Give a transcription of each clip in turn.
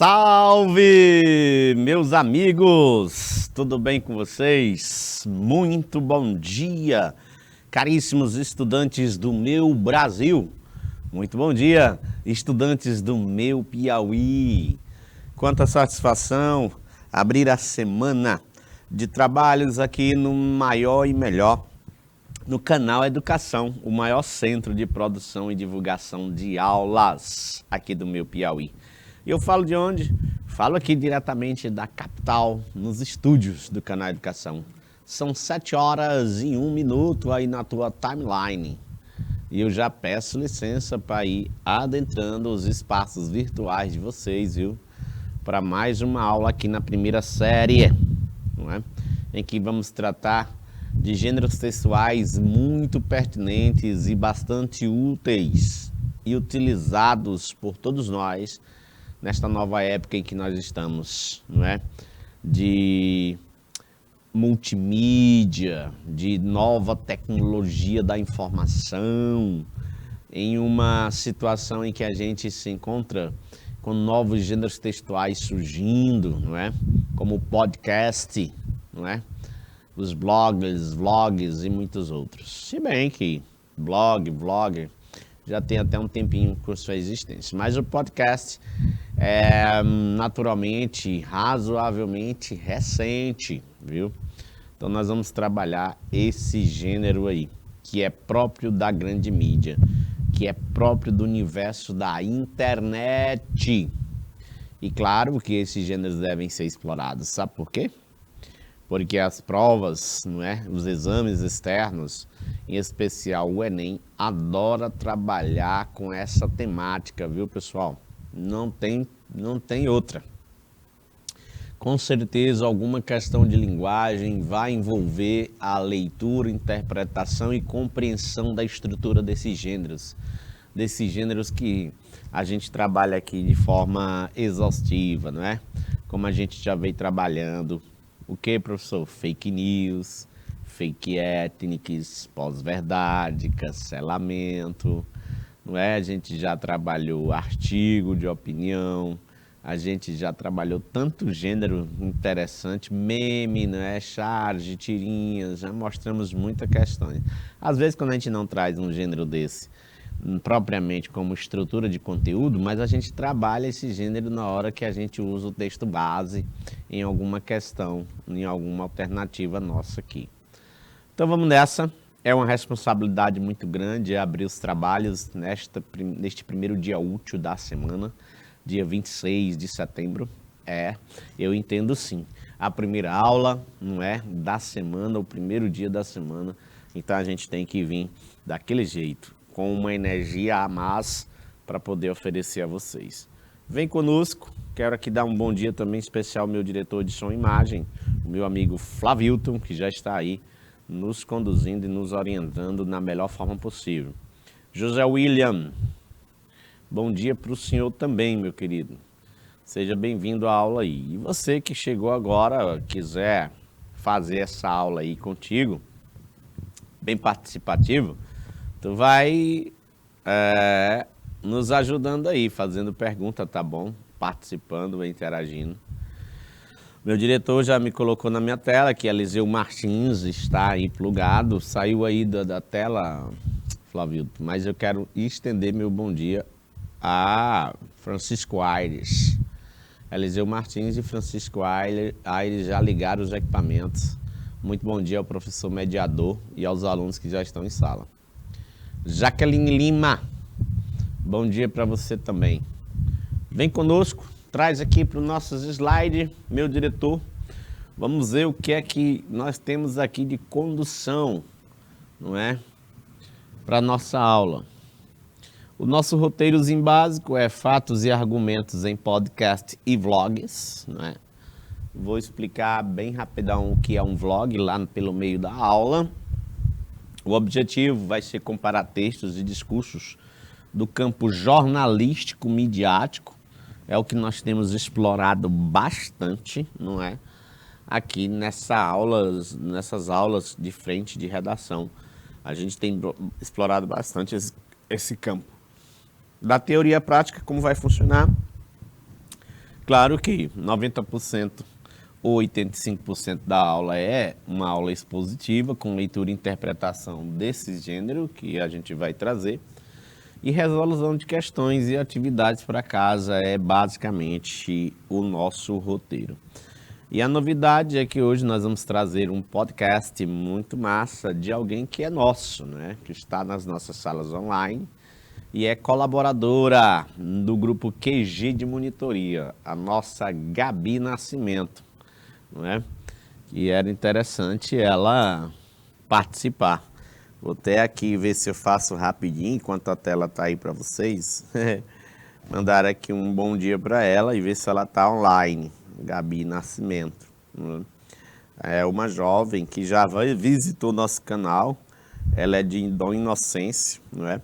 Salve, meus amigos! Tudo bem com vocês? Muito bom dia, caríssimos estudantes do meu Brasil. Muito bom dia, estudantes do meu Piauí. Quanta satisfação abrir a semana de trabalhos aqui no maior e melhor, no canal Educação, o maior centro de produção e divulgação de aulas aqui do meu Piauí. E eu falo de onde? Falo aqui diretamente da capital, nos estúdios do canal Educação. São 7 horas e 1 minuto aí na tua timeline. E eu já peço licença para ir adentrando os espaços virtuais de vocês, viu? Para mais uma aula aqui na primeira série, não é? Em que vamos tratar de gêneros textuais muito pertinentes e bastante úteis e utilizados por todos nós nesta nova época em que nós estamos, não é? De multimídia, de nova tecnologia da informação, em uma situação em que a gente se encontra com novos gêneros textuais surgindo, não é? Como o podcast, não é? Os bloggers, vlogs e muitos outros. Se bem que vlogger, já tem até um tempinho com sua existência. Mas o podcast é naturalmente, razoavelmente recente, viu? Então nós vamos trabalhar esse gênero aí, que é próprio da grande mídia, que é próprio do universo da internet. E claro que esses gêneros devem ser explorados. Sabe por quê? Porque as provas, não é? Os exames externos, em especial o Enem, adora trabalhar com essa temática, viu, pessoal? Não tem outra. Com certeza, alguma questão de linguagem vai envolver a leitura, interpretação e compreensão da estrutura desses gêneros que a gente trabalha aqui de forma exaustiva, não é? Como a gente já veio trabalhando. O que, professor? Fake news, fake ethnics, pós-verdade, cancelamento, não é? A gente já trabalhou artigo de opinião, a gente já trabalhou tanto gênero interessante, meme, não é? Charge, tirinhas, já mostramos muitas questões. Às vezes, quando a gente não traz um gênero desse propriamente como estrutura de conteúdo, mas a gente trabalha esse gênero na hora que a gente usa o texto base em alguma questão, em alguma alternativa nossa aqui. Então vamos nessa. É uma responsabilidade muito grande abrir os trabalhos neste primeiro dia útil da semana, dia 26 de setembro. Eu entendo sim. A primeira aula, não é, da semana, o primeiro dia da semana. Então a gente tem que vir daquele jeito, com uma energia a mais para poder oferecer a vocês. Vem conosco, quero aqui dar um bom dia também especial ao meu diretor de som e imagem, o meu amigo Flavilton, que já está aí nos conduzindo e nos orientando na melhor forma possível. José William, bom dia para o senhor também, meu querido. Seja bem-vindo à aula aí. E você que chegou agora, quiser fazer essa aula aí contigo, bem participativo, tu vai nos ajudando aí, fazendo pergunta, tá bom? Participando, interagindo. Meu diretor já me colocou na minha tela, que Eliseu Martins está aí plugado. Saiu aí da tela, Flávio, mas eu quero estender meu bom dia a Francisco Aires. Eliseu Martins e Francisco Aires já ligaram os equipamentos. Muito bom dia ao professor mediador e aos alunos que já estão em sala. Jaqueline Lima, bom dia para você também. Vem conosco, traz aqui para os nossos slides, meu diretor. Vamos ver o que é que nós temos aqui de condução, não é? Para a nossa aula. O nosso roteirozinho básico é fatos e argumentos em podcast e vlogs, não é? Vou explicar bem rapidão o que é um vlog lá pelo meio da aula. O objetivo vai ser comparar textos e discursos do campo jornalístico midiático. É o que nós temos explorado bastante, não é? Aqui nessas aulas de frente de redação. A gente tem explorado bastante esse campo. Da teoria prática, como vai funcionar? Claro que 90% ou 85% da aula é uma aula expositiva, com leitura e interpretação desse gênero que a gente vai trazer. E resolução de questões e atividades para casa é basicamente o nosso roteiro. E a novidade é que hoje nós vamos trazer um podcast muito massa de alguém que é nosso, né? Que está nas nossas salas online e é colaboradora do grupo QG de monitoria, a nossa Gabi Nascimento, não é? E era interessante ela participar. Vou até aqui ver se eu faço rapidinho, enquanto a tela está aí para vocês. Mandar aqui um bom dia para ela e ver se ela está online. Gabi Nascimento. É uma jovem que já visitou nosso canal. Ela é de Dom Inocêncio, não é?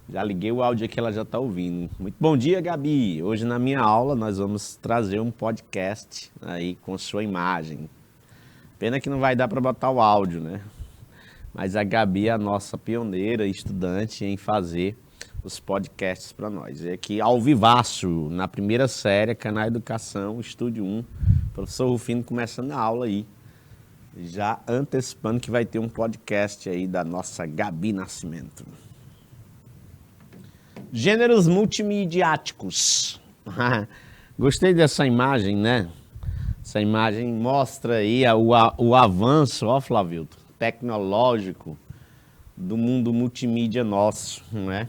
Já liguei o áudio aqui, ela já está ouvindo. Muito bom dia, Gabi. Hoje na minha aula nós vamos trazer um podcast aí com sua imagem. Pena que não vai dar para botar o áudio, né? Mas a Gabi é a nossa pioneira e estudante em fazer os podcasts para nós. E aqui ao vivaço, na primeira série, Canal Educação, Estúdio 1. Professor Rufino começando a aula aí. Já antecipando que vai ter um podcast aí da nossa Gabi Nascimento. Gêneros multimediáticos. Gostei dessa imagem, né? Essa imagem mostra aí o avanço, ó, Flávio, tecnológico do mundo multimídia nosso, não é?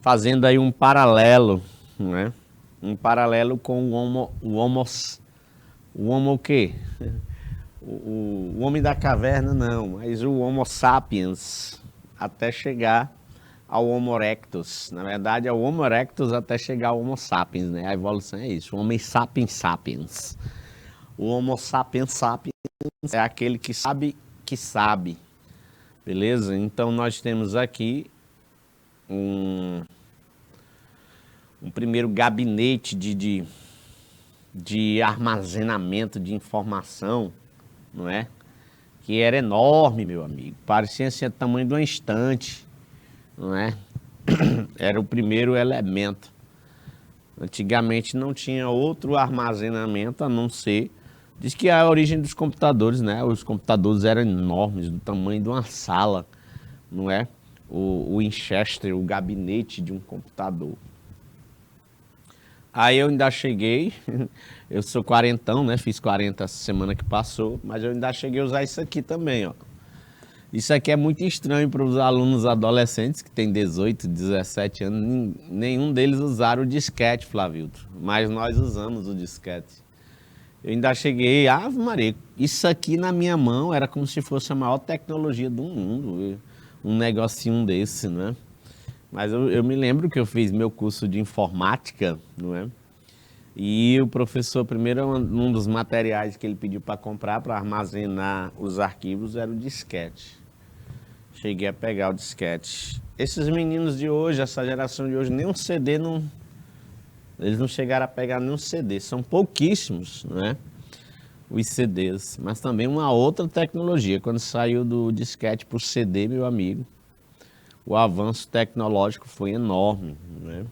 Fazendo aí um paralelo, não é? Um paralelo com o homo o quê? O homem da caverna não, mas o Homo sapiens até chegar ao Homo erectus. Na verdade é o Homo erectus até chegar ao Homo sapiens, né? A evolução é isso, o Homem sapiens sapiens. O Homo sapiens sapiens é aquele que sabe, beleza? Então nós temos aqui um primeiro gabinete de armazenamento de informação, não é? Que era enorme, meu amigo, parecia ser o tamanho de uma estante, não é? Era o primeiro elemento. Antigamente não tinha outro armazenamento a não ser. Diz que a origem dos computadores, né? Os computadores eram enormes, do tamanho de uma sala, não é? O Winchester, o gabinete de um computador. Aí eu ainda cheguei, eu sou quarentão, né? Fiz 40 essa semana que passou, mas eu ainda cheguei a usar isso aqui também, ó. Isso aqui é muito estranho para os alunos adolescentes que têm 18, 17 anos. Nenhum deles usaram o disquete, Flávio, mas nós usamos o disquete. Eu ainda cheguei, Ave Maria, isso aqui na minha mão era como se fosse a maior tecnologia do mundo, um negocinho desse, né? Mas eu me lembro que eu fiz meu curso de informática, não é? E o professor, primeiro, um dos materiais que ele pediu para comprar para armazenar os arquivos era o disquete. Cheguei a pegar o disquete. Esses meninos de hoje, essa geração de hoje, nem um CD não... Eles não chegaram a pegar nenhum CD, são pouquíssimos, né? Os CDs, mas também uma outra tecnologia. Quando saiu do disquete para o CD, meu amigo, o avanço tecnológico foi enorme, né?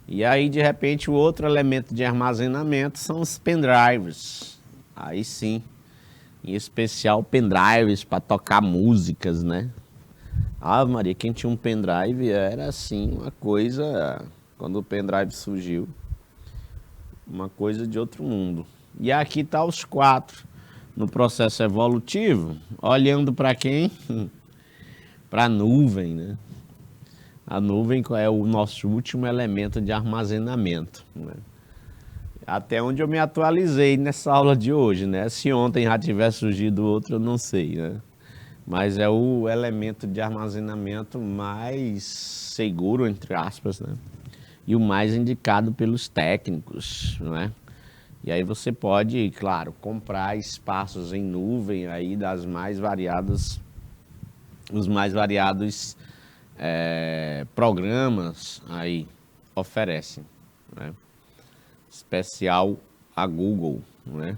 E aí, de repente, o outro elemento de armazenamento são os pendrives. Aí sim, em especial pendrives para tocar músicas, né? Ah, Maria, quem tinha um pendrive era assim uma coisa, quando o pendrive surgiu, uma coisa de outro mundo. E aqui tá os quatro no processo evolutivo, olhando para quem? Para a nuvem, né? A nuvem é o nosso último elemento de armazenamento, né? Até onde eu me atualizei nessa aula de hoje, né? Se ontem já tivesse surgido outro, eu não sei, né? Mas é o elemento de armazenamento mais seguro, entre aspas, né? E o mais indicado pelos técnicos, não é? E aí você pode, claro, comprar espaços em nuvem aí das mais variadas, os mais variados programas aí oferecem, né? Especial a Google, né?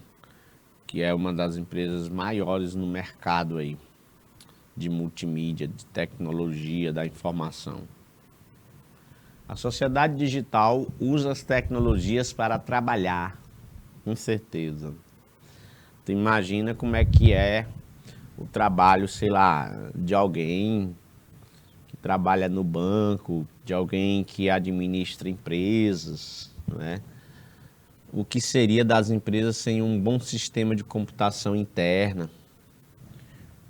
Que é uma das empresas maiores no mercado aí de multimídia, de tecnologia da informação. A sociedade digital usa as tecnologias para trabalhar, com certeza. Tu imagina como é que é o trabalho, sei lá, de alguém que trabalha no banco, de alguém que administra empresas, não é? O que seria das empresas sem um bom sistema de computação interna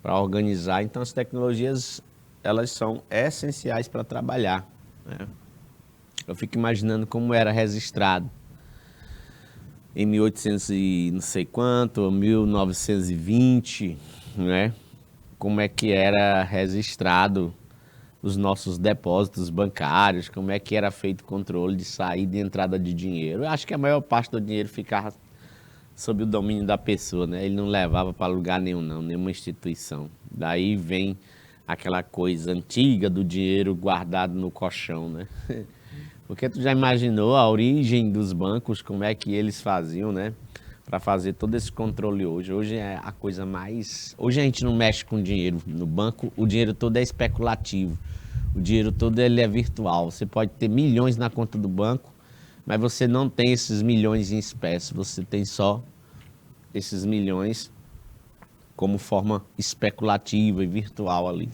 para organizar? Então, as tecnologias, elas são essenciais para trabalhar, né? Eu fico imaginando como era registrado em 1800 e não sei quanto, 1920, né? Como é que era registrado os nossos depósitos bancários, como é que era feito o controle de saída e entrada de dinheiro. Eu acho que a maior parte do dinheiro ficava sob o domínio da pessoa, né? Ele não levava para lugar nenhum, não, nenhuma instituição. Daí vem aquela coisa antiga do dinheiro guardado no colchão, né? Porque tu já imaginou a origem dos bancos, como é que eles faziam, né? Para fazer todo esse controle hoje. Hoje é a coisa mais... Hoje a gente não mexe com dinheiro no banco, o dinheiro todo é especulativo. O dinheiro todo ele é virtual. Você pode ter milhões na conta do banco, mas você não tem esses milhões em espécie. Você tem só esses milhões como forma especulativa e virtual ali.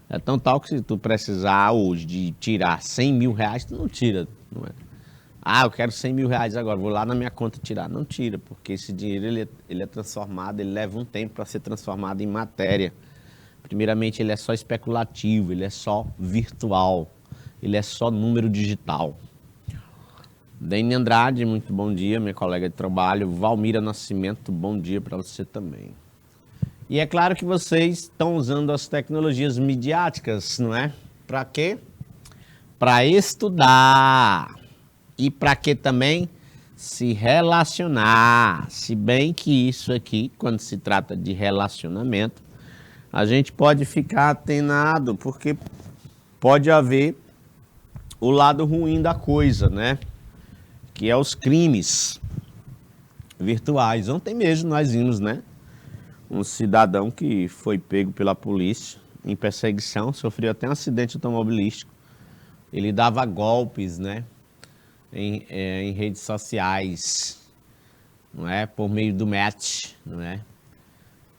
É tão tal que se tu precisar hoje de tirar 100 mil reais, tu não tira, não é? Ah, eu quero 100 mil reais agora, vou lá na minha conta tirar. Não tira, porque esse dinheiro ele é transformado, ele leva um tempo para ser transformado em matéria. Primeiramente, ele é só especulativo, ele é só virtual, ele é só número digital. Dene Andrade, muito bom dia, minha colega de trabalho. Valmira Nascimento, bom dia para você também. E é claro que vocês estão usando as tecnologias midiáticas, não é? Para quê? Para estudar. E para quê também? Se relacionar. Se bem que isso aqui, quando se trata de relacionamento, a gente pode ficar atenado, porque pode haver o lado ruim da coisa, né? Que é os crimes virtuais. Ontem mesmo nós vimos, né? Um cidadão que foi pego pela polícia em perseguição, sofreu até um acidente automobilístico. Ele dava golpes, né? Em redes sociais, não é? Por meio do match, não é?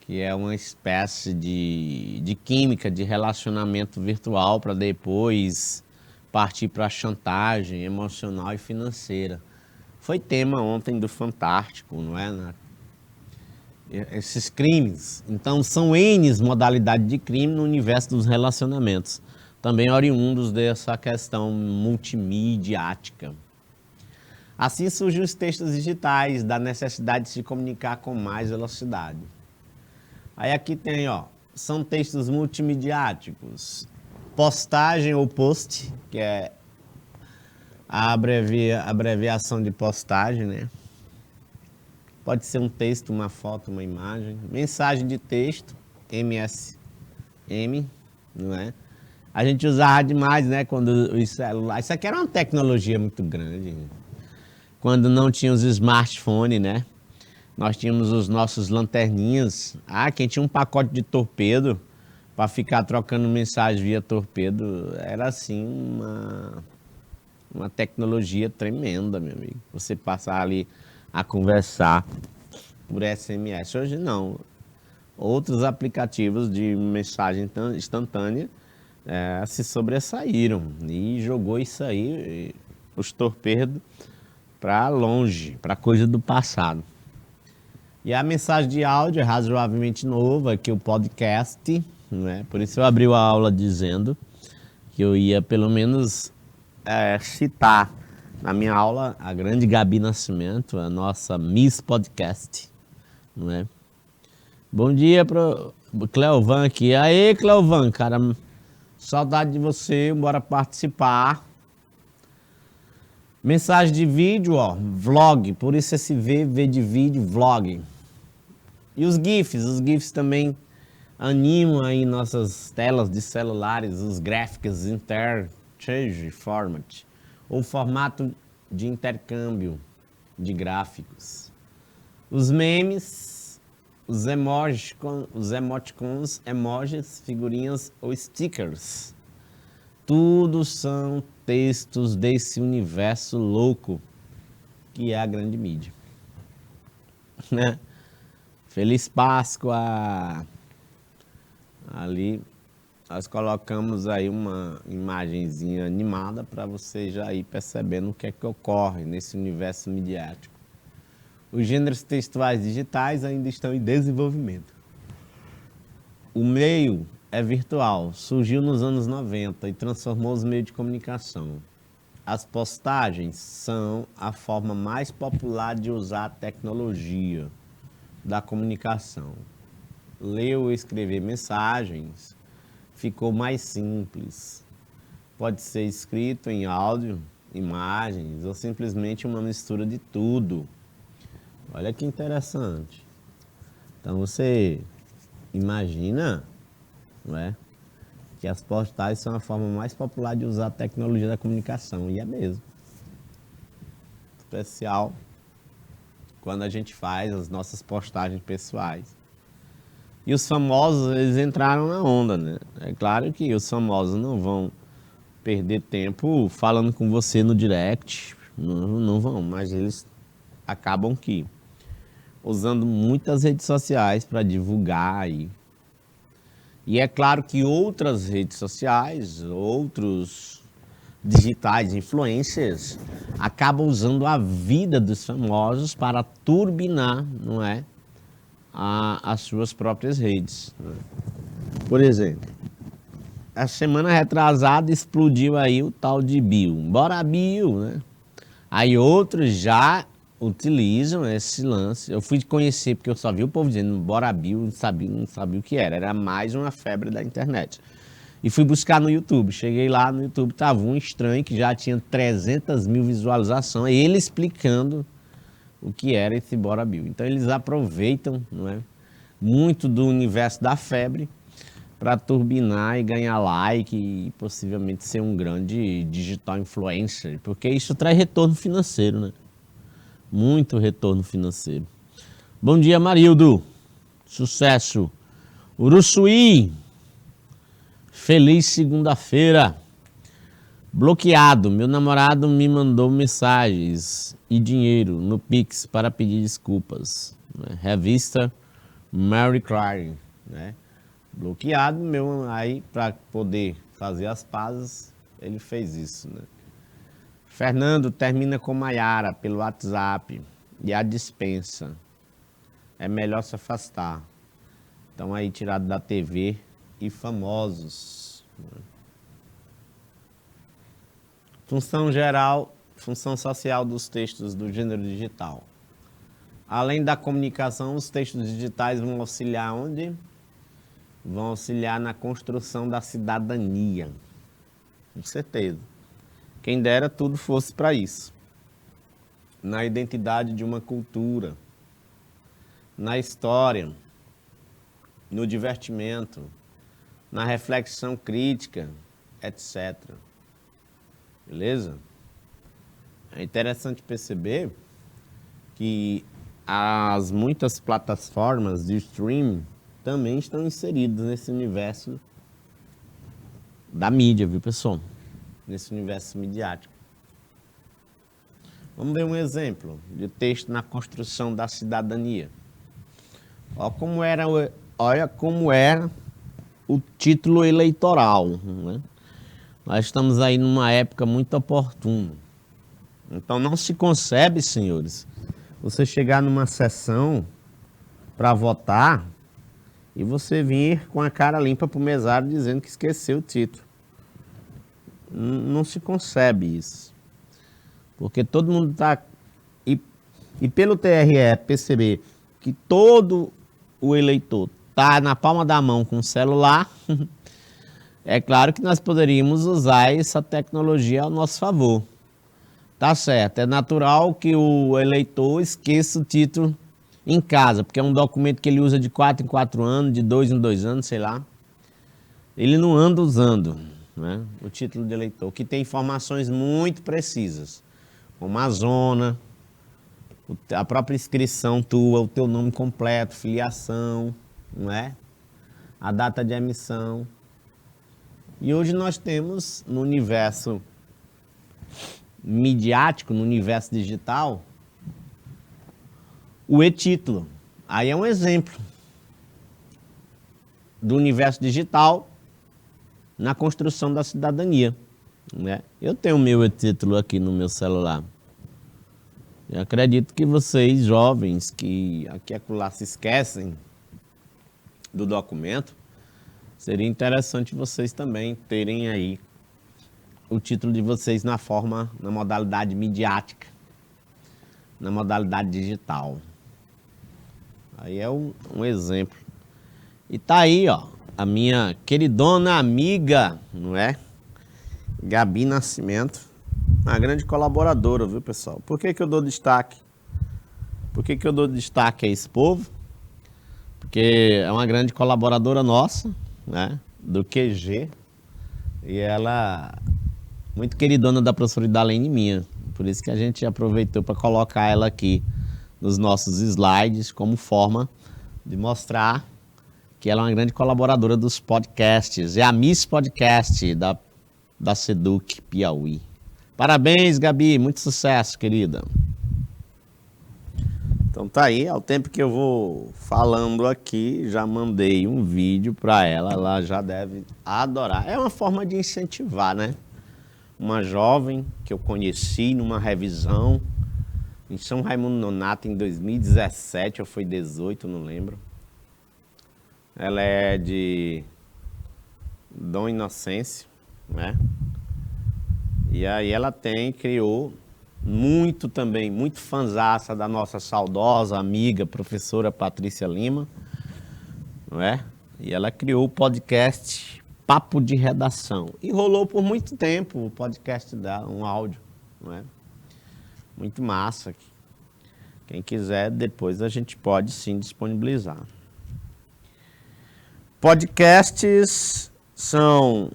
Que é uma espécie de química de relacionamento virtual para depois partir para a chantagem emocional e financeira. Foi tema ontem do Fantástico, não é? Esses crimes. Então, são N modalidades de crime no universo dos relacionamentos, também oriundos dessa questão multimediática. Assim surgem os textos digitais, da necessidade de se comunicar com mais velocidade. Aí aqui tem, ó, são textos multimediáticos. Postagem ou post, que é a abreviação de postagem, né? Pode ser um texto, uma foto, uma imagem. Mensagem de texto, MSM, não é? A gente usava demais, né, quando os celulares... Isso aqui era uma tecnologia muito grande. Quando não tinha os smartphones, né? Nós tínhamos os nossos lanterninhas. Ah, quem tinha um pacote de torpedo para ficar trocando mensagem via torpedo, era assim uma tecnologia tremenda, meu amigo. Você passar ali a conversar por SMS. Hoje não. Outros aplicativos de mensagem instantânea se sobressaíram e jogou isso aí, os torpedos, para longe, para coisa do passado. E a mensagem de áudio é razoavelmente nova, que o podcast, né? Por isso eu abri a aula dizendo que eu ia pelo menos citar na minha aula a grande Gabi Nascimento, a nossa Miss Podcast, não é? Bom dia pro Cleovan aqui. Aê, Cleovan, cara, saudade de você, bora participar. Mensagem de vídeo, ó, vlog, por isso esse V de vídeo, vlog. E os GIFs também animam aí nossas telas de celulares, os Graphics Interchange Format, ou formato de intercâmbio de gráficos. Os memes, os emoticons, emojis, figurinhas ou stickers. Tudo são textos desse universo louco que é a grande mídia, né? Feliz Páscoa! Ali nós colocamos aí uma imagenzinha animada para você já ir percebendo o que é que ocorre nesse universo midiático. Os gêneros textuais digitais ainda estão em desenvolvimento. O meio é virtual, surgiu nos anos 90 e transformou os meios de comunicação. As postagens são a forma mais popular de usar a tecnologia da comunicação. Ler ou escrever mensagens ficou mais simples. Pode ser escrito em áudio, imagens ou simplesmente uma mistura de tudo. Olha que interessante. Então você imagina, não é, que as postagens são a forma mais popular de usar a tecnologia da comunicação, e é mesmo. Especial quando a gente faz as nossas postagens pessoais. E os famosos, eles entraram na onda, né? É claro que os famosos não vão perder tempo falando com você no direct, não vão, mas eles acabam que usando muitas redes sociais para divulgar. E é claro que outras redes sociais, outros digitais, influencers, acabam usando a vida dos famosos para turbinar, não é, as suas próprias redes. Por exemplo, a semana retrasada explodiu aí o tal de Bill. Bora Bill, né? Aí outros já utilizam esse lance. Eu fui conhecer porque eu só vi o povo dizendo bora Bill, não sabia o que era. Era mais uma febre da internet. E fui buscar no YouTube. Cheguei lá no YouTube, tava um estranho que já tinha 300 mil visualizações. Ele explicando o que era esse bora Bill. Então eles aproveitam, não é, muito do universo da febre para turbinar e ganhar like e possivelmente ser um grande digital influencer. Porque isso traz retorno financeiro, né? Muito retorno financeiro. Bom dia, Marildo. Sucesso. Uruçuí. Feliz segunda-feira. Bloqueado. Meu namorado me mandou mensagens e dinheiro no Pix para pedir desculpas. Revista Mary Clary, né? Bloqueado, meu, aí para poder fazer as pazes, ele fez isso, né? Fernando termina com Maiara pelo WhatsApp e a dispensa. É melhor se afastar. Então aí tirado da TV e famosos. Função geral, função social dos textos do gênero digital. Além da comunicação, os textos digitais vão auxiliar onde? Vão auxiliar na construção da cidadania. Com certeza. Quem dera tudo fosse para isso. Na identidade de uma cultura, na história, no divertimento, na reflexão crítica, etc. Beleza? É interessante perceber que as muitas plataformas de streaming também estão inseridas nesse universo da mídia, viu, pessoal? Nesse universo midiático. Vamos ver um exemplo de texto na construção da cidadania. Olha como era o título eleitoral, né? Nós estamos aí numa época muito oportuna. Então não se concebe, senhores, você chegar numa sessão para votar e você vir com a cara limpa para o mesário dizendo que esqueceu o título. Não se concebe isso. Porque todo mundo está... E pelo TRE perceber que todo o eleitor está na palma da mão com o celular, é claro que nós poderíamos usar essa tecnologia ao nosso favor. Tá certo, é natural que o eleitor esqueça o título em casa, porque é um documento que ele usa de 4 em 4 anos, de 2 em 2 anos, sei lá. Ele não anda usando, né, o título de eleitor, que tem informações muito precisas, como a zona, a própria inscrição tua, o teu nome completo, filiação, não é? A data de emissão. E hoje nós temos no universo midiático, no universo digital, o e-título. Aí é um exemplo do universo digital na construção da cidadania, né? Eu tenho o meu e-título aqui no meu celular. Eu acredito que vocês, jovens, que aqui e acolá se esquecem do documento, seria interessante vocês também terem aí o título de vocês na modalidade midiática, na modalidade digital. Aí é um exemplo. E tá aí, ó, a minha queridona amiga, não é? Gabi Nascimento, uma grande colaboradora, viu, pessoal? Por que eu dou destaque? Por que eu dou destaque a esse povo? Porque é uma grande colaboradora nossa, né? Do QG. E ela, muito queridona da professora Idalene minha. Por isso que a gente aproveitou para colocar ela aqui nos nossos slides como forma de mostrar que ela é uma grande colaboradora dos podcasts. É a Miss Podcast da Seduc Piauí. Parabéns, Gabi. Muito sucesso, querida. Então tá aí, ao tempo que eu vou falando aqui, já mandei um vídeo para ela já deve adorar. É uma forma de incentivar, né? Uma jovem que eu conheci numa revisão em São Raimundo Nonato em 2017, ou foi 18, não lembro. Ela é de Dom Inocêncio, né? E aí ela criou muito fanzaça da nossa saudosa amiga, professora Patrícia Lima, não é? E ela criou o podcast Papo de Redação. E rolou por muito tempo o podcast dela, um áudio, não é? Muito massa. Quem quiser, depois a gente pode sim disponibilizar. Podcasts são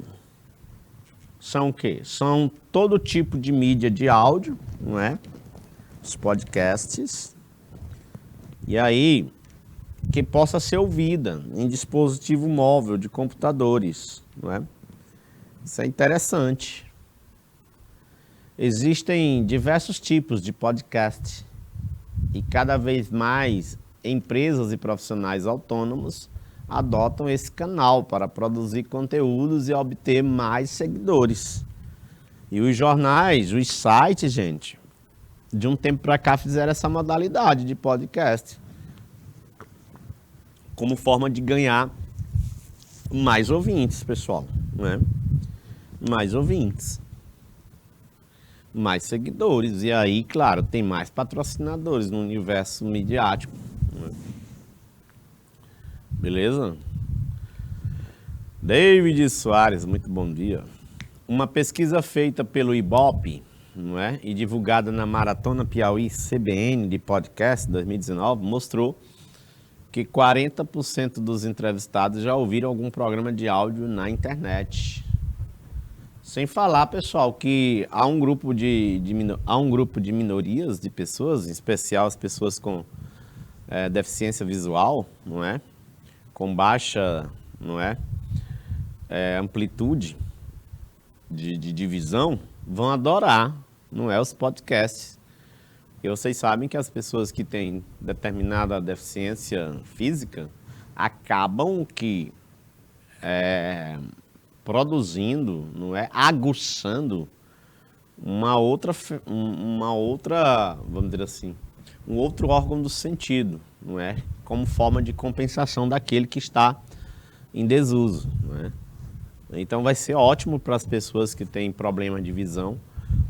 o quê? São todo tipo de mídia de áudio, não é? Os podcasts. E aí, que possa ser ouvida em dispositivo móvel de computadores, não é? Isso é interessante. Existem diversos tipos de podcast e cada vez mais empresas e profissionais autônomos adotam esse canal para produzir conteúdos e obter mais seguidores. E os jornais, os sites, gente, de um tempo para cá fizeram essa modalidade de podcast como forma de ganhar mais ouvintes, pessoal, né? Mais ouvintes, mais seguidores. E aí, claro, tem mais patrocinadores no universo midiático, né? Beleza? David Soares, muito bom dia. Uma pesquisa feita pelo Ibope, não é? E divulgada na Maratona Piauí CBN de podcast 2019 mostrou que 40% dos entrevistados já ouviram algum programa de áudio na internet. Sem falar, pessoal, que há um grupo de minorias de pessoas, em especial as pessoas com deficiência visual, não é? Com baixa, não é? Amplitude de visão, vão adorar, não é? Os podcasts. E vocês sabem que as pessoas que têm determinada deficiência física acabam produzindo, não é? Aguçando uma outra, vamos dizer assim, um outro órgão do sentido, não é? Como forma de compensação daquele que está em desuso, não é? Então vai ser ótimo para as pessoas que têm problema de visão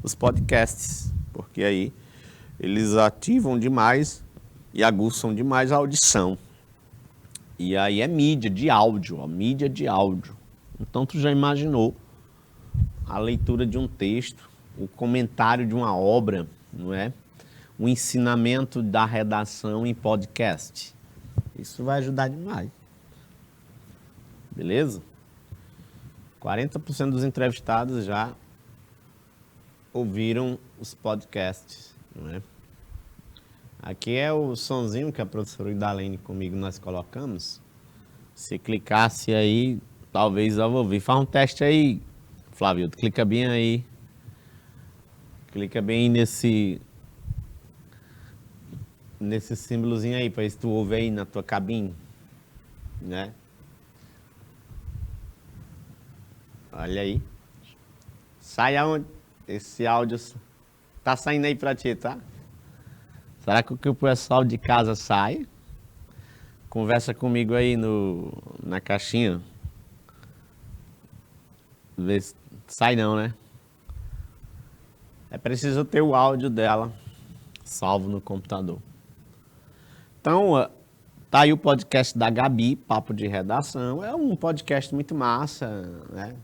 os podcasts, porque aí eles ativam demais e aguçam demais a audição. E aí é mídia de áudio, ó, mídia de áudio. Então tu já imaginou a leitura de um texto, o comentário de uma obra, não é? O ensinamento da redação em podcast. Isso vai ajudar demais. Beleza? 40% dos entrevistados já ouviram os podcasts, não é? Aqui é o sonzinho que a professora Idalene comigo nós colocamos. Se clicasse aí, Talvez eu vou ouvir. Faz um teste aí, Flávio. Clica bem aí. Clica bem nesse símbolozinho aí, para ver se tu ouve aí na tua cabine, né? Olha aí. Sai aonde? Esse áudio tá saindo aí pra ti, tá? Será que o pessoal de casa sai? Conversa comigo aí na caixinha. Vê se sai não, né? É preciso ter o áudio dela salvo no computador. Então, tá aí o podcast da Gabi, Papo de Redação. É um podcast muito massa, né?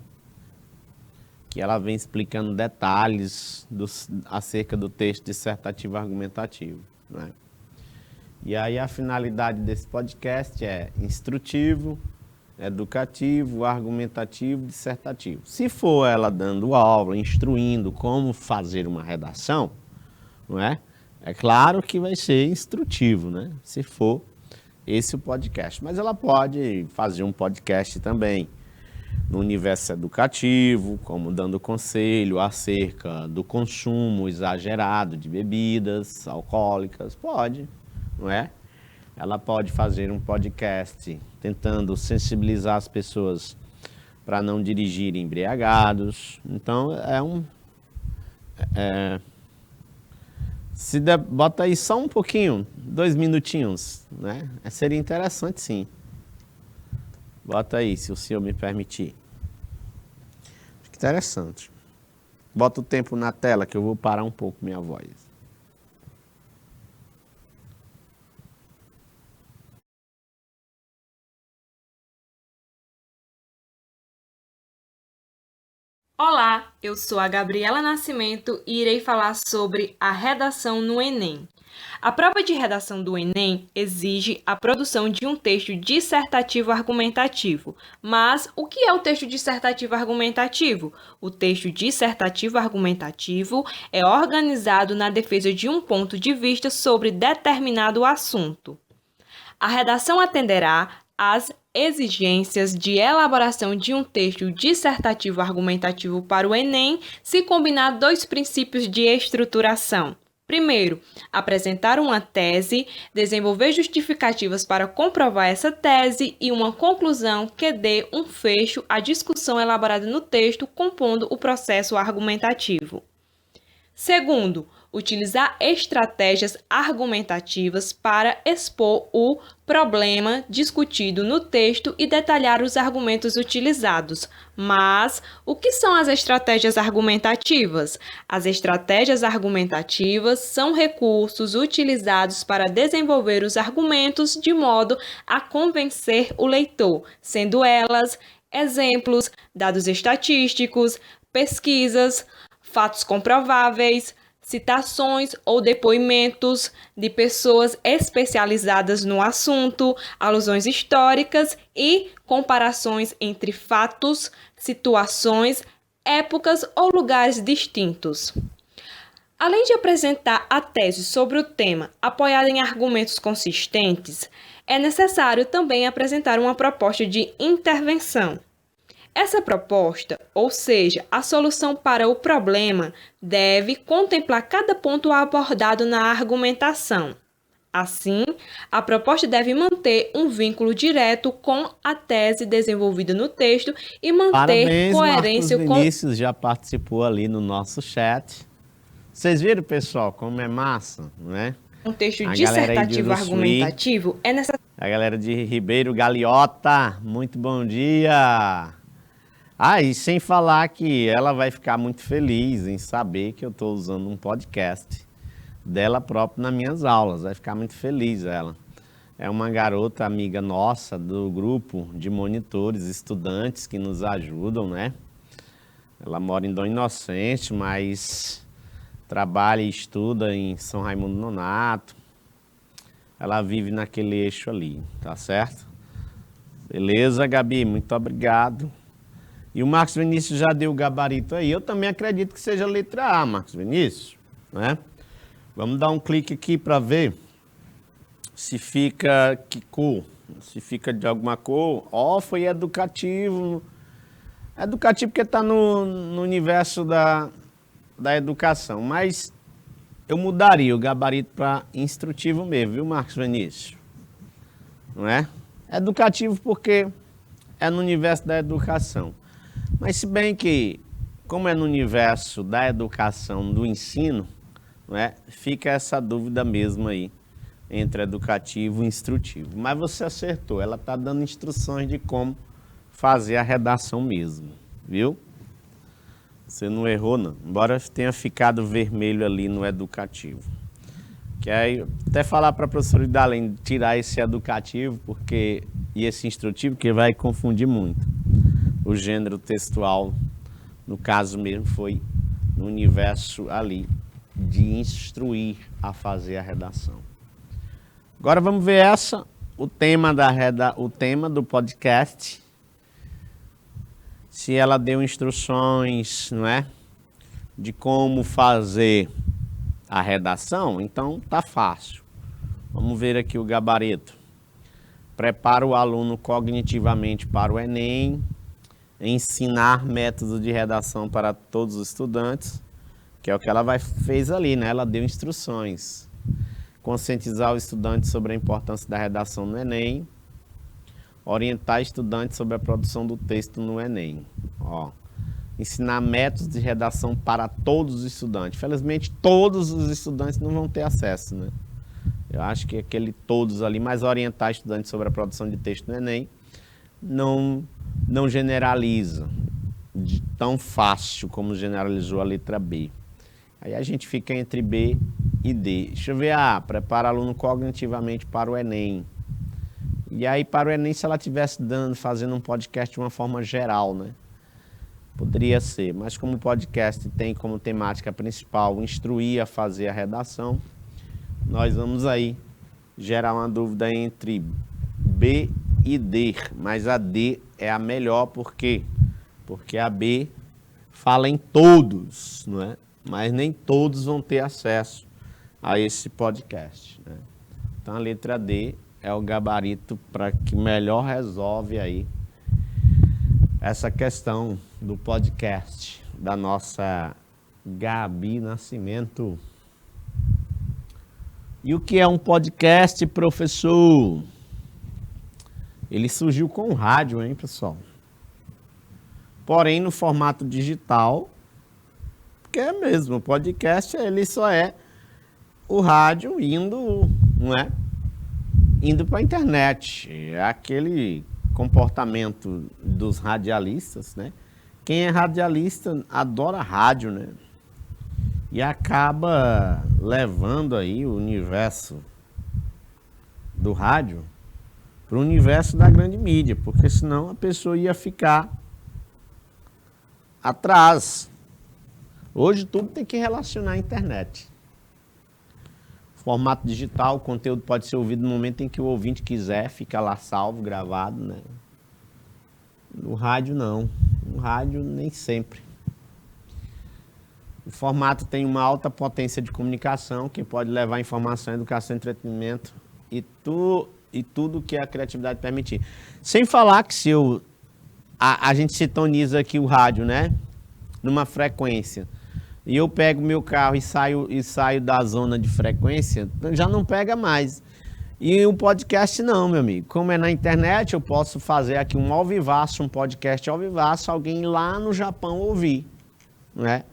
Que ela vem explicando detalhes acerca do texto dissertativo argumentativo, né? E aí a finalidade desse podcast é instrutivo, educativo, argumentativo, dissertativo. Se for ela dando aula, instruindo como fazer uma redação, não é? É claro que vai ser instrutivo, né? Se for esse o podcast. Mas ela pode fazer um podcast também no universo educativo, como dando conselho acerca do consumo exagerado de bebidas alcoólicas. Pode, não é? Ela pode fazer um podcast tentando sensibilizar as pessoas para não dirigirem embriagados. Então, bota aí só um pouquinho, 2 minutinhos, né? Seria interessante, sim. Bota aí, se o senhor me permitir. Acho que interessante. Bota o tempo na tela que eu vou parar um pouco minha voz. Olá, eu sou a Gabriela Nascimento e irei falar sobre a redação no Enem. A prova de redação do Enem exige a produção de um texto dissertativo argumentativo. Mas o que é o texto dissertativo argumentativo? O texto dissertativo argumentativo é organizado na defesa de um ponto de vista sobre determinado assunto. A redação atenderá às exigências de elaboração de um texto dissertativo argumentativo para o Enem se combinar 2 princípios de estruturação. Primeiro, apresentar uma tese, desenvolver justificativas para comprovar essa tese e uma conclusão que dê um fecho à discussão elaborada no texto, compondo o processo argumentativo. Segundo, utilizar estratégias argumentativas para expor o problema discutido no texto e detalhar os argumentos utilizados. Mas, o que são as estratégias argumentativas? As estratégias argumentativas são recursos utilizados para desenvolver os argumentos de modo a convencer o leitor, sendo elas exemplos, dados estatísticos, pesquisas, fatos comprováveis, citações ou depoimentos de pessoas especializadas no assunto, alusões históricas e comparações entre fatos, situações, épocas ou lugares distintos. Além de apresentar a tese sobre o tema apoiada em argumentos consistentes, é necessário também apresentar uma proposta de intervenção. Essa proposta, ou seja, a solução para o problema, deve contemplar cada ponto abordado na argumentação. Assim, a proposta deve manter um vínculo direto com a tese desenvolvida no texto e manter Parabéns, coerência Marcos Vinícius já participou ali no nosso chat. Vocês viram, pessoal, como é massa, né? Um texto dissertativo argumentativo é necessário. A galera de Ribeiro Galiota, muito bom dia! E sem falar que ela vai ficar muito feliz em saber que eu estou usando um podcast dela própria nas minhas aulas. Vai ficar muito feliz ela. É uma garota amiga nossa do grupo de monitores, estudantes que nos ajudam, né? Ela mora em Dom Inocente, mas trabalha e estuda em São Raimundo Nonato. Ela vive naquele eixo ali, tá certo? Beleza, Gabi? Muito obrigado. E o Marcos Vinícius já deu o gabarito aí. Eu também acredito que seja a letra A, Marcos Vinícius, né? Vamos dar um clique aqui para ver se fica que cor. Se fica de alguma cor, foi educativo. Educativo porque está no universo da educação. Mas eu mudaria o gabarito para instrutivo mesmo, viu, Marcos Vinícius? Não é? Educativo porque é no universo da educação. Mas se bem que, como é no universo da educação, do ensino, não é? Fica essa dúvida mesmo aí, entre educativo e instrutivo. Mas você acertou, ela está dando instruções de como fazer a redação mesmo, viu? Você não errou, não. Embora tenha ficado vermelho ali no educativo. Que aí, até falar para a professora Idalene tirar esse educativo e esse instrutivo, que vai confundir muito. O gênero textual, no caso mesmo, foi no universo ali de instruir a fazer a redação. Agora vamos ver o tema do podcast. Se ela deu instruções, não é? De como fazer a redação, então tá fácil. Vamos ver aqui o gabarito. Prepara o aluno cognitivamente para o Enem. Ensinar métodos de redação para todos os estudantes, que é o que ela fez ali, né? Ela deu instruções. Conscientizar o estudante sobre a importância da redação no Enem. Orientar estudantes sobre a produção do texto no Enem. Ensinar métodos de redação para todos os estudantes. Felizmente, todos os estudantes não vão ter acesso, né? Eu acho que aquele todos ali, mas orientar estudantes sobre a produção de texto no Enem, não generaliza tão fácil como generalizou a letra B. Aí a gente fica entre B e D. Deixa eu ver, prepara aluno cognitivamente para o Enem. E aí para o Enem, se ela estivesse fazendo um podcast de uma forma geral, né? Poderia ser, mas como o podcast tem como temática principal instruir a fazer a redação, nós vamos aí gerar uma dúvida entre B e D, mas a D é a melhor porque a B fala em todos, não é? Mas nem todos vão ter acesso a esse podcast, né? Então a letra D é o gabarito para que melhor resolve aí essa questão do podcast da nossa Gabi Nascimento. E o que é um podcast, professor? Ele surgiu com o rádio, hein, pessoal? Porém, no formato digital, porque é mesmo, o podcast ele só é o rádio indo, não é? Indo para a internet. É aquele comportamento dos radialistas, né? Quem é radialista adora rádio, né? E acaba levando aí o universo do rádio para o universo da grande mídia, porque senão a pessoa ia ficar atrás. Hoje tudo tem que relacionar à internet. Formato digital, o conteúdo pode ser ouvido no momento em que o ouvinte quiser, fica lá salvo, gravado, né? No rádio não, no rádio nem sempre. O formato tem uma alta potência de comunicação, que pode levar informação, educação, entretenimento e tudo que a criatividade permitir. Sem falar que se a gente sintoniza aqui o rádio, né? Numa frequência. E eu pego meu carro e saio da zona de frequência, já não pega mais. E o podcast não, meu amigo. Como é na internet, eu posso fazer aqui um ao vivaço, um podcast ao vivaço, alguém lá no Japão ouvir, não é?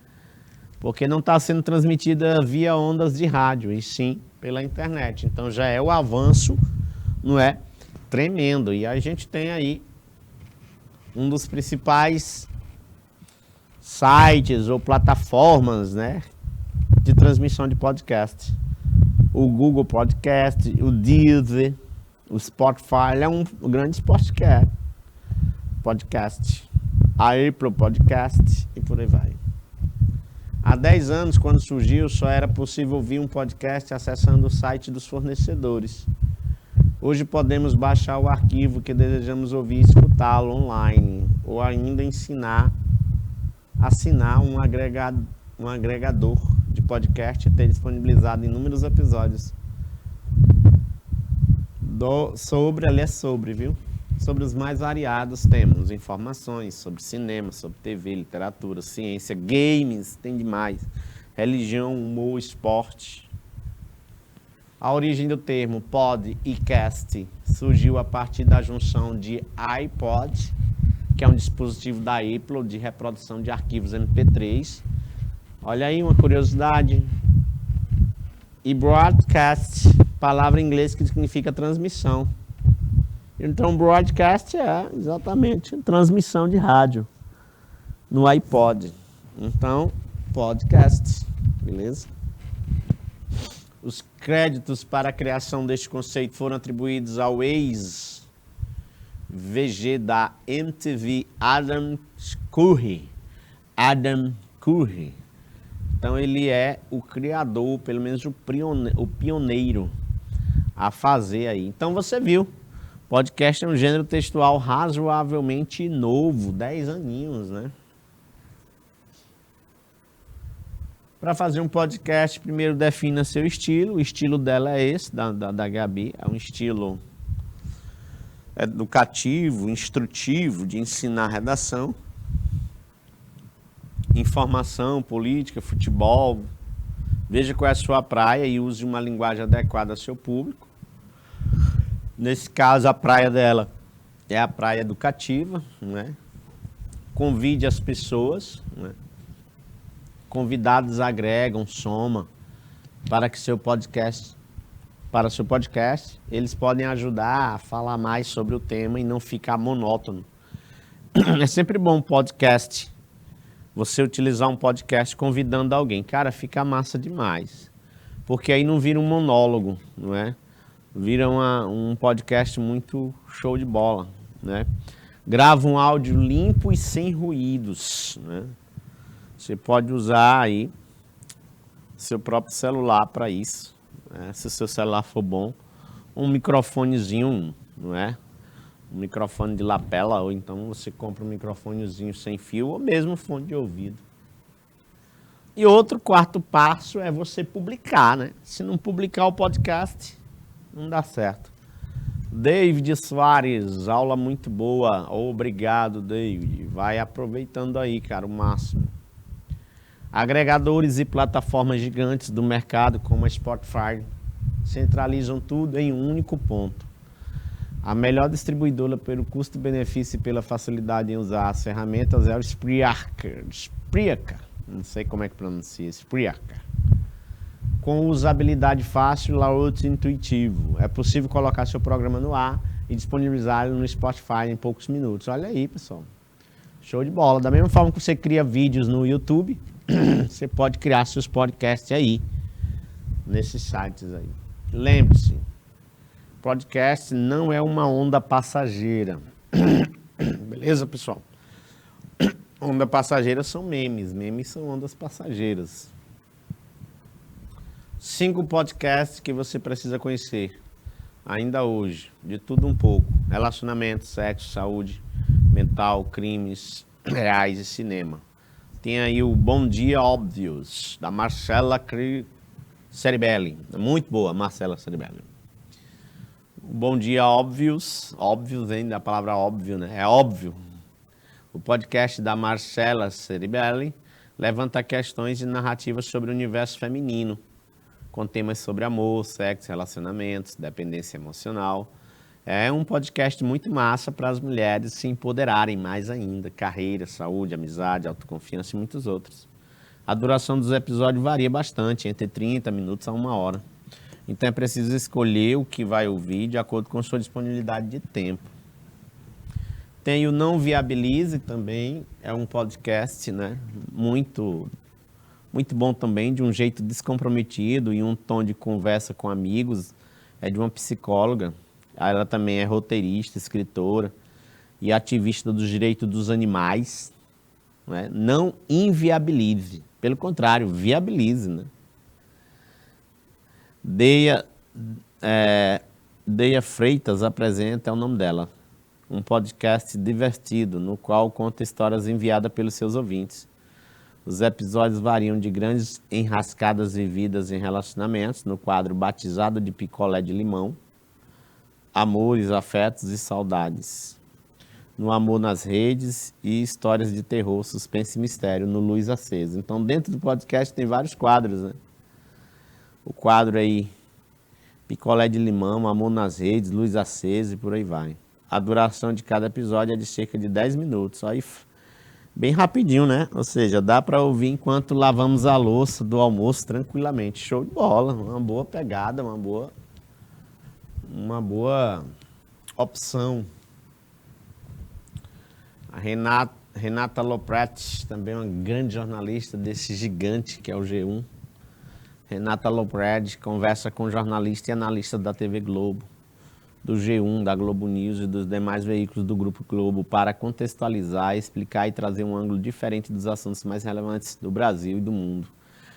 Porque não está sendo transmitida via ondas de rádio, e sim pela internet. Então já é o avanço, não é? Tremendo. E a gente tem aí um dos principais sites ou plataformas, né, de transmissão de podcast. O Google Podcast, o Deezer, o Spotify, ele é um grande podcast. A Apple Podcast e por aí vai. Há 10 anos, quando surgiu, só era possível ouvir um podcast acessando o site dos fornecedores. Hoje podemos baixar o arquivo que desejamos ouvir e escutá-lo online, ou ainda assinar um agregador de podcast e ter disponibilizado inúmeros episódios sobre, viu? Sobre os mais variados temas, informações sobre cinema, sobre TV, literatura, ciência, games, tem demais, religião, humor, esporte. A origem do termo pod e cast surgiu a partir da junção de iPod, que é um dispositivo da Apple de reprodução de arquivos MP3. Olha aí uma curiosidade. E broadcast, palavra em inglês que significa transmissão. Então, broadcast é exatamente transmissão de rádio no iPod. Então, podcast, beleza? Os créditos para a criação deste conceito foram atribuídos ao ex-VG da MTV, Adam Curry. Então, ele é o criador, pelo menos o pioneiro a fazer aí. Então, você viu. Podcast é um gênero textual razoavelmente novo, 10 aninhos, né? Para fazer um podcast, primeiro defina seu estilo. O estilo dela é esse, da Gabi. É um estilo educativo, instrutivo, de ensinar redação, informação, política, futebol. Veja qual é a sua praia e use uma linguagem adequada ao seu público. Nesse caso, a praia dela é a praia educativa, né? Convide as pessoas, né? Convidados agregam, soma para seu podcast. Eles podem ajudar a falar mais sobre o tema e não ficar monótono. É sempre bom um podcast, você utilizar um podcast convidando alguém. Cara, fica massa demais, porque aí não vira um monólogo, não é? Vira um podcast muito show de bola, né? Grava um áudio limpo e sem ruídos, né? Você pode usar aí seu próprio celular para isso, né? Se o seu celular for bom, um microfonezinho, não é? Um microfone de lapela, ou então você compra um microfonezinho sem fio, ou mesmo fone de ouvido. E outro quarto passo é você publicar, né? Se não publicar o podcast, não dá certo. David Soares, aula muito boa. Obrigado, David. Vai aproveitando aí, cara, o máximo. Agregadores e plataformas gigantes do mercado, como a Spotify, centralizam tudo em um único ponto. A melhor distribuidora pelo custo-benefício e pela facilidade em usar as ferramentas é o Spreaker. Não sei como é que pronuncia, Spreaker. Com usabilidade fácil, layout intuitivo. É possível colocar seu programa no ar e disponibilizá-lo no Spotify em poucos minutos. Olha aí, pessoal. Show de bola. Da mesma forma que você cria vídeos no YouTube, você pode criar seus podcasts aí, nesses sites aí. Lembre-se, podcast não é uma onda passageira. Beleza, pessoal? Onda passageira são memes. Memes são ondas passageiras. 5 podcasts que você precisa conhecer ainda hoje, de tudo um pouco: relacionamento, sexo, saúde mental, crimes reais e cinema. Tem aí o Bom Dia Óbvios, da Marcela Ceribelli. Muito boa, Marcela Ceribelli. O Bom Dia Óbvios vem da palavra óbvio, né? É óbvio. O podcast da Marcela Ceribelli levanta questões e narrativas sobre o universo feminino, com temas sobre amor, sexo, relacionamentos, dependência emocional. É um podcast muito massa para as mulheres se empoderarem mais ainda. Carreira, saúde, amizade, autoconfiança e muitos outros. A duração dos episódios varia bastante, entre 30 minutos a 1 hora. Então é preciso escolher o que vai ouvir de acordo com sua disponibilidade de tempo. Tem o Não Viabilize também, é um podcast, né? Muito bom também, de um jeito descomprometido e um tom de conversa com amigos. É de uma psicóloga. Ela também é roteirista, escritora e ativista dos direitos dos animais, né? Não inviabilize, pelo contrário, viabilize, né? Deia Freitas apresenta, é o nome dela, um podcast divertido, no qual conta histórias enviadas pelos seus ouvintes. Os episódios variam de grandes enrascadas vividas em relacionamentos, no quadro batizado de picolé de limão, amores, afetos e saudades. No Amor nas Redes e histórias de terror, suspense e mistério no Luz Acesa. Então, dentro do podcast tem vários quadros, né? O quadro aí, Picolé de Limão, Amor nas Redes, Luz Acesa e por aí vai. A duração de cada episódio é de cerca de 10 minutos. Aí, bem rapidinho, né? Ou seja, dá para ouvir enquanto lavamos a louça do almoço tranquilamente. Show de bola, uma boa pegada, uma boa opção. A Renata Lopretti, também uma grande jornalista desse gigante que é o G1. Renata Lopretti conversa com jornalista e analista da TV Globo, do G1, da Globo News e dos demais veículos do Grupo Globo para contextualizar, explicar e trazer um ângulo diferente dos assuntos mais relevantes do Brasil e do mundo.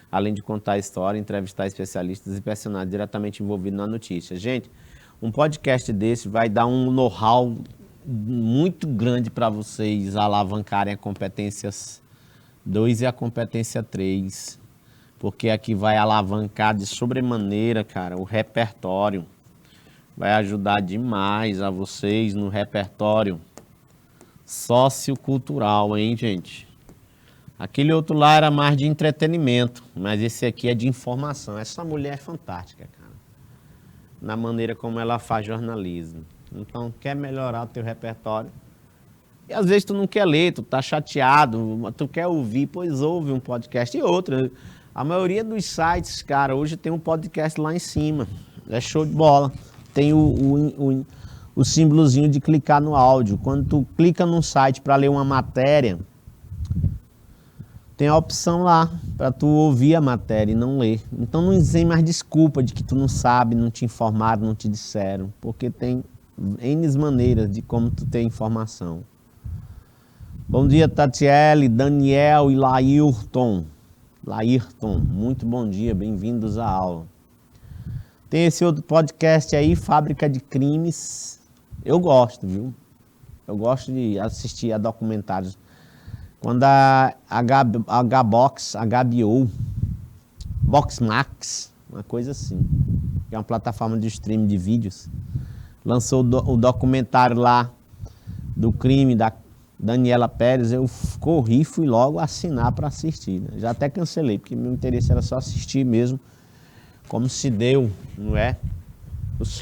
Além de contar a história, entrevistar especialistas e personagens diretamente envolvidos na notícia. Gente, um podcast desse vai dar um know-how muito grande para vocês alavancarem a competências 2 e a competência 3, porque aqui vai alavancar de sobremaneira, cara, o repertório. Vai ajudar demais a vocês no repertório sociocultural, hein, gente? Aquele outro lá era mais de entretenimento, mas esse aqui é de informação. Essa mulher é fantástica, cara, na maneira como ela faz jornalismo. Então, quer melhorar o teu repertório? E às vezes tu não quer ler, tu tá chateado, tu quer ouvir, pois ouve um podcast. E outra, a maioria dos sites, cara, hoje tem um podcast lá em cima. É show de bola. Tem o símbolozinho de clicar no áudio. Quando tu clica num site para ler uma matéria, tem a opção lá para tu ouvir a matéria e não ler. Então não tem mais desculpa de que tu não sabe, não te informaram, não te disseram, porque tem N maneiras de como tu ter informação. Bom dia, Tatiele, Daniel e Laírton. Laírton, muito bom dia, bem-vindos à aula. Tem esse outro podcast aí, Fábrica de Crimes. Eu gosto, viu? Eu gosto de assistir a documentários. Quando a HBO, Boxmax, uma coisa assim, que é uma plataforma de streaming de vídeos, lançou o documentário lá do crime da Daniela Pérez, eu corri e fui logo assinar para assistir. Né? Já até cancelei, porque meu interesse era só assistir mesmo, como se deu, não é?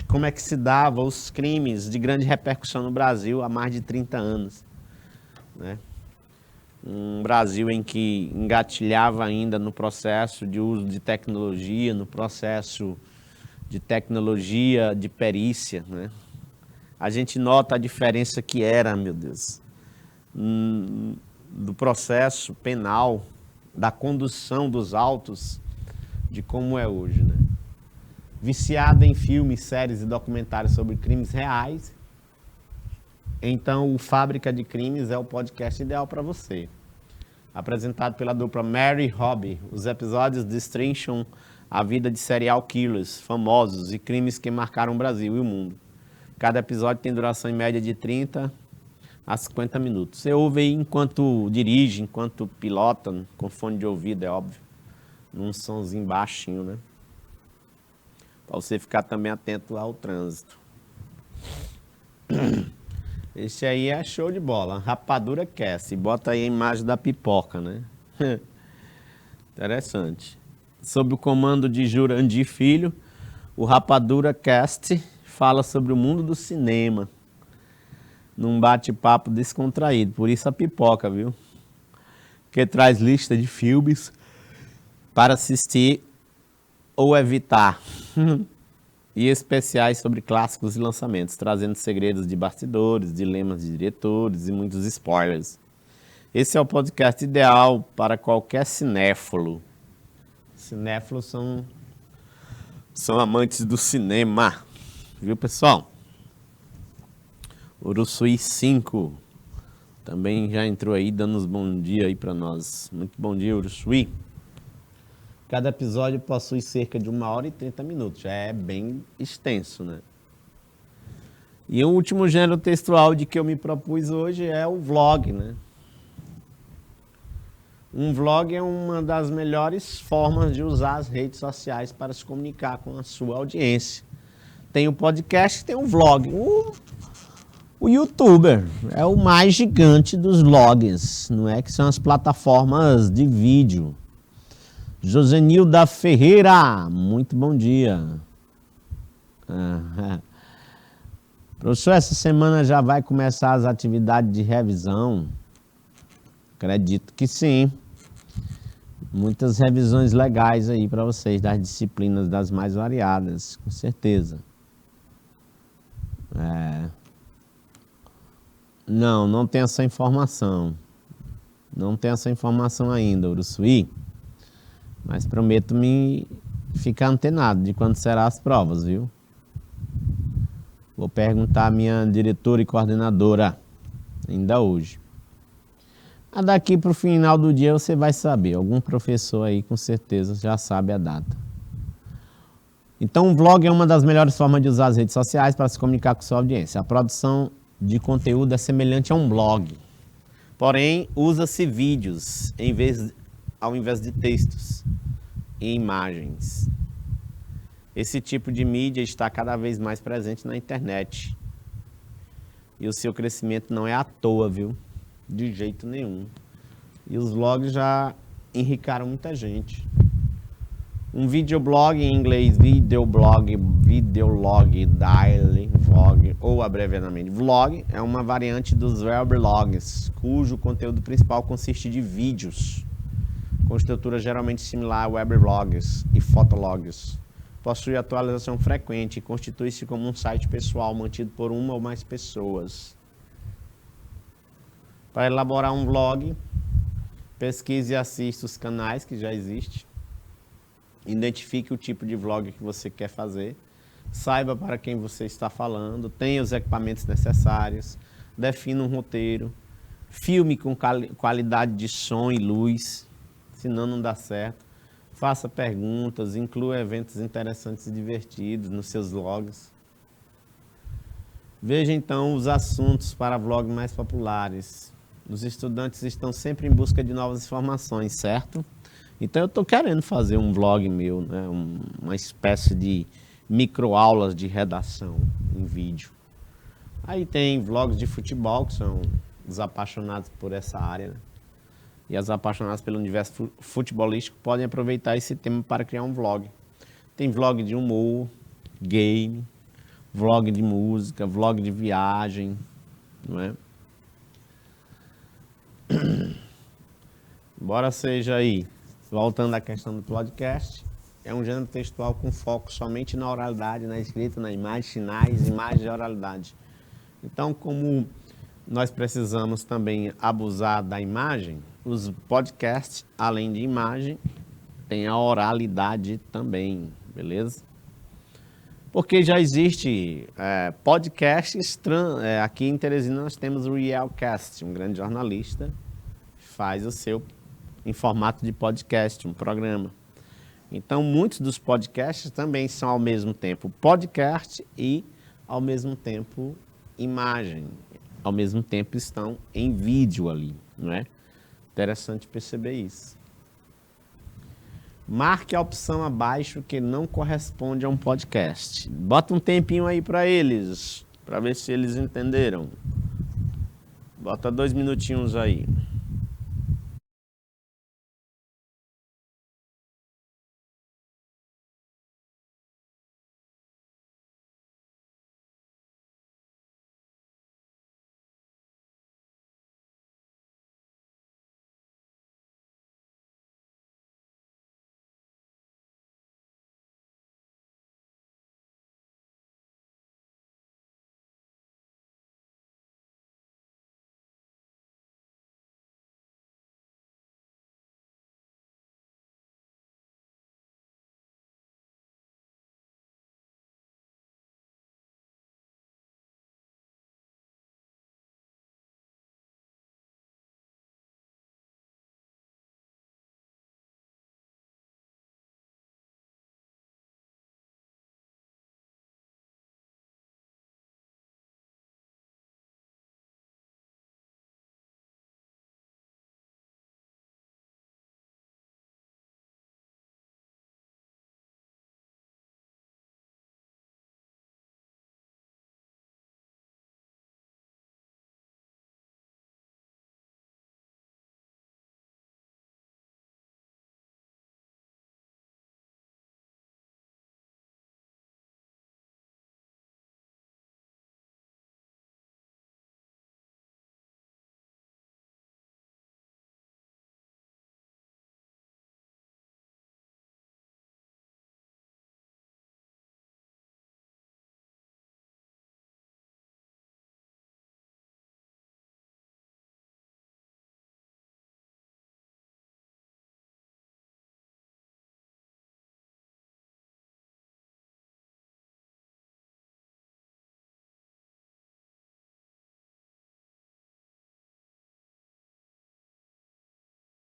Como é que se dava os crimes de grande repercussão no Brasil há mais de 30 anos. Né? Um Brasil em que engatilhava ainda no processo de uso de tecnologia, no processo de tecnologia de perícia. Né? A gente nota a diferença que era, meu Deus, do processo penal, da condução dos autos, de como é hoje, né? Viciado em filmes, séries e documentários sobre crimes reais, então o Fábrica de Crimes é o podcast ideal para você. Apresentado pela dupla Mary Hobby, os episódios destrincham a vida de serial killers famosos e crimes que marcaram o Brasil e o mundo. Cada episódio tem duração em média de 30 a 50 minutos. Você ouve aí enquanto dirige, enquanto pilota, com fone de ouvido, é óbvio. Num somzinho baixinho, né? Para você ficar também atento ao trânsito. Esse aí é show de bola. Rapadura Cast. Bota aí a imagem da pipoca, né? Interessante. Sob o comando de Jurandir Filho, o Rapadura Cast fala sobre o mundo do cinema. Num bate-papo descontraído. Por isso a pipoca, viu? Que traz lista de filmes para assistir ou evitar. E especiais sobre clássicos e lançamentos, trazendo segredos de bastidores, dilemas de diretores e muitos spoilers. Esse é o podcast ideal para qualquer cinéfilo. Cinéfilos são amantes do cinema. Viu, pessoal? Uruçuí 5 também já entrou aí, dando uns bom dia aí para nós. Muito bom dia, Uruçuí. Cada episódio possui cerca de 1h e 30 minutos. Já é bem extenso, né? E o último gênero textual de que eu me propus hoje é o vlog, né? Um vlog é uma das melhores formas de usar as redes sociais para se comunicar com a sua audiência. tem o podcast, tem o vlog. O YouTuber é o mais gigante dos vlogs, não é? Que são as plataformas de vídeo. Josenilda Ferreira, muito bom dia. Professor, essa semana já vai começar as atividades de revisão? Acredito que sim. Muitas revisões legais aí para vocês, das disciplinas das mais variadas, com certeza. Não tem essa informação. Não tem essa informação ainda, Uruçuí. Mas prometo me ficar antenado de quando serão as provas, viu? Vou perguntar à minha diretora e coordenadora ainda hoje. Daqui para o final do dia você vai saber. Algum professor aí com certeza já sabe a data. Então o vlog é uma das melhores formas de usar as redes sociais para se comunicar com sua audiência. A produção de conteúdo é semelhante a um blog. Porém, usa-se vídeos ao invés de textos e imagens. Esse tipo de mídia está cada vez mais presente na internet. E o seu crescimento não é à toa, viu? De jeito nenhum. E os vlogs já enriqueceram muita gente. Um videoblog em inglês, videoblog, videolog, daily vlog ou abreviadamente vlog, é uma variante dos weblogs, cujo conteúdo principal consiste de vídeos, com estrutura geralmente similar a weblogs e fotologs. Possui atualização frequente e constitui-se como um site pessoal mantido por uma ou mais pessoas. Para elaborar um vlog, pesquise e assista os canais que já existem. Identifique o tipo de vlog que você quer fazer. Saiba para quem você está falando. Tenha os equipamentos necessários. Defina um roteiro. Filme com qualidade de som e luz. Senão não dá certo. Faça perguntas. Inclua eventos interessantes e divertidos nos seus vlogs. Veja então os assuntos para vlogs mais populares. Os estudantes estão sempre em busca de novas informações, certo? Então eu estou querendo fazer um vlog meu, né? Uma espécie de microaulas de redação em vídeo. Aí tem vlogs de futebol, que são os apaixonados por essa área, né? E as apaixonadas pelo universo futebolístico podem aproveitar esse tema para criar um vlog. Tem vlog de humor, game, vlog de música, vlog de viagem, não é? Embora seja aí, voltando à questão do podcast, é um gênero textual com foco somente na oralidade, na escrita, na imagem, sinais, imagem e oralidade. Então, como nós precisamos também abusar da imagem, os podcasts, além de imagem, tem a oralidade também, beleza? Porque já existe podcasts, aqui em Teresina nós temos o Realcast, um grande jornalista, faz o seu em formato de podcast, um programa. Então, muitos dos podcasts também são ao mesmo tempo podcast e ao mesmo tempo imagem. Ao mesmo tempo estão em vídeo ali, não é? Interessante perceber isso. Marque a opção abaixo que não corresponde a um podcast. Bota um tempinho aí para eles, para ver se eles entenderam. Bota 2 minutinhos aí.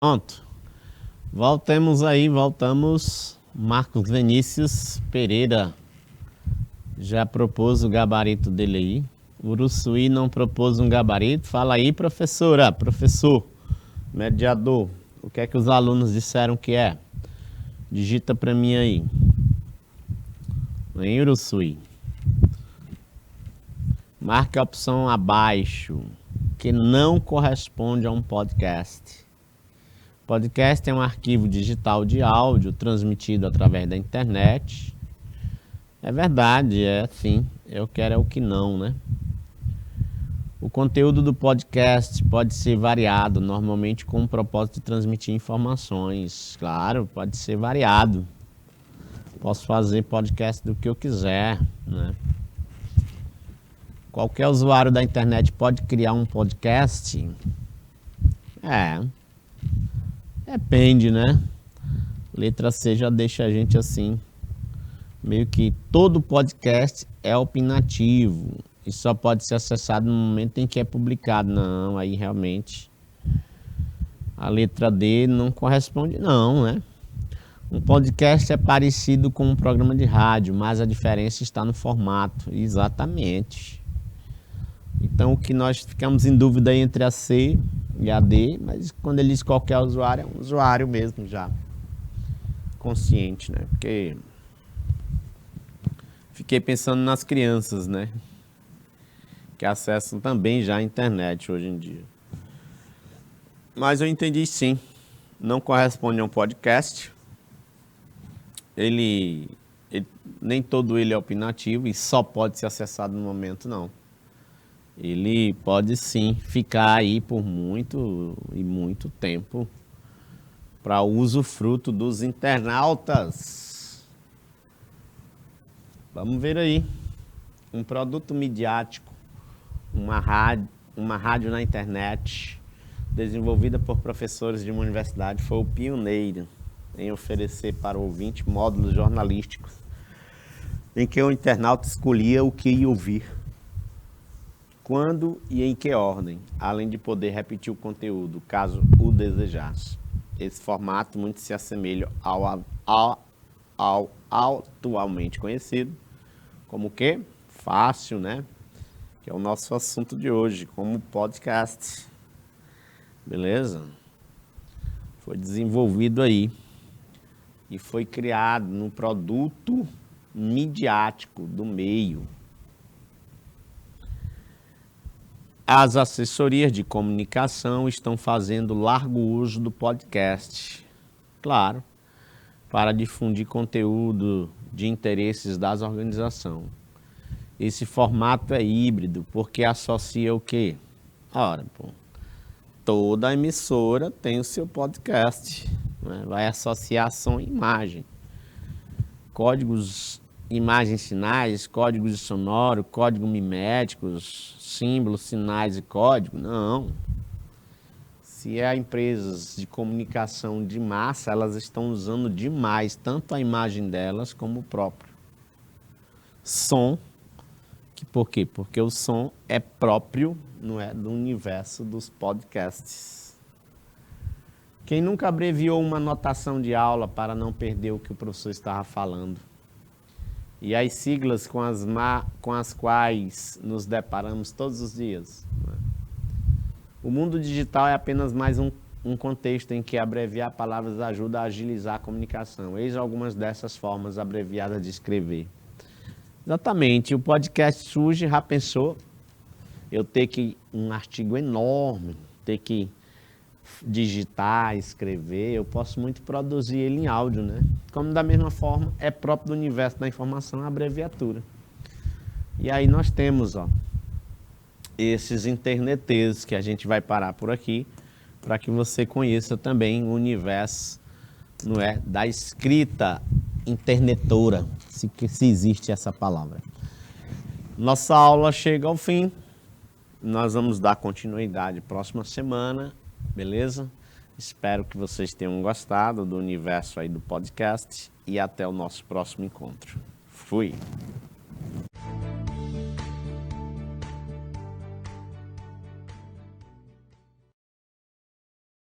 Pronto. Voltamos. Marcos Vinícius Pereira já propôs o gabarito dele aí. Uruçuí não propôs um gabarito. Fala aí, professora, professor, mediador, o que é que os alunos disseram que é? Digita para mim aí. Em Uruçuí. Marque a opção abaixo, que não corresponde a um podcast. Podcast é um arquivo digital de áudio transmitido através da internet. É verdade, é sim. Eu quero é o que não, né? O conteúdo do podcast pode ser variado, normalmente com o propósito de transmitir informações. Claro, pode ser variado. Posso fazer podcast do que eu quiser, né? Qualquer usuário da internet pode criar um podcast? Depende, né? Letra C já deixa a gente assim, meio que todo podcast é opinativo e só pode ser acessado no momento em que é publicado. Não, aí realmente a letra D não corresponde não, né? Um podcast é parecido com um programa de rádio, mas a diferença está no formato. Exatamente. Então o que nós ficamos em dúvida aí entre a C e a D, mas quando ele diz qualquer usuário, é um usuário mesmo já consciente, né? Porque fiquei pensando nas crianças, né? Que acessam também já a internet hoje em dia. Mas eu entendi sim, não corresponde a um podcast. Nem todo ele é opinativo e só pode ser acessado no momento, não. Ele pode sim ficar aí por muito e muito tempo para usufruto dos internautas. Vamos ver aí. Um produto midiático, uma rádio na internet, desenvolvida por professores de uma universidade, foi o pioneiro em oferecer para o ouvinte módulos jornalísticos em que o internauta escolhia o que ia ouvir, quando e em que ordem, além de poder repetir o conteúdo, caso o desejasse. Esse formato muito se assemelha ao atualmente conhecido como o quê? Fácil, né? Que é o nosso assunto de hoje, como podcast. Beleza? Foi desenvolvido aí e foi criado no produto midiático do meio. As assessorias de comunicação estão fazendo largo uso do podcast, claro, para difundir conteúdo de interesses das organizações. Esse formato é híbrido, porque associa o quê? Ora, toda emissora tem o seu podcast, né? Vai associar som e imagem. Códigos, imagens, sinais, códigos sonoros, códigos miméticos, símbolos, sinais e código. Não. Se é empresas de comunicação de massa, elas estão usando demais tanto a imagem delas como o próprio som. Por quê? Porque o som é próprio, não é, do universo dos podcasts. Quem nunca abreviou uma anotação de aula para não perder o que o professor estava falando? E as siglas com as quais nos deparamos todos os dias. O mundo digital é apenas mais um contexto em que abreviar palavras ajuda a agilizar a comunicação. Eis algumas dessas formas abreviadas de escrever. Exatamente, o podcast surge, já pensou? Eu ter que, um artigo enorme, ter que digitar, escrever, eu posso muito produzir ele em áudio, né? Como da mesma forma, é próprio do universo da informação a abreviatura. E aí nós temos, esses interneteiros que a gente vai parar por aqui, para que você conheça também o universo, não é, da escrita internetora, se existe essa palavra. Nossa aula chega ao fim, nós vamos dar continuidade próxima semana, beleza? Espero que vocês tenham gostado do universo aí do podcast e até o nosso próximo encontro. Fui!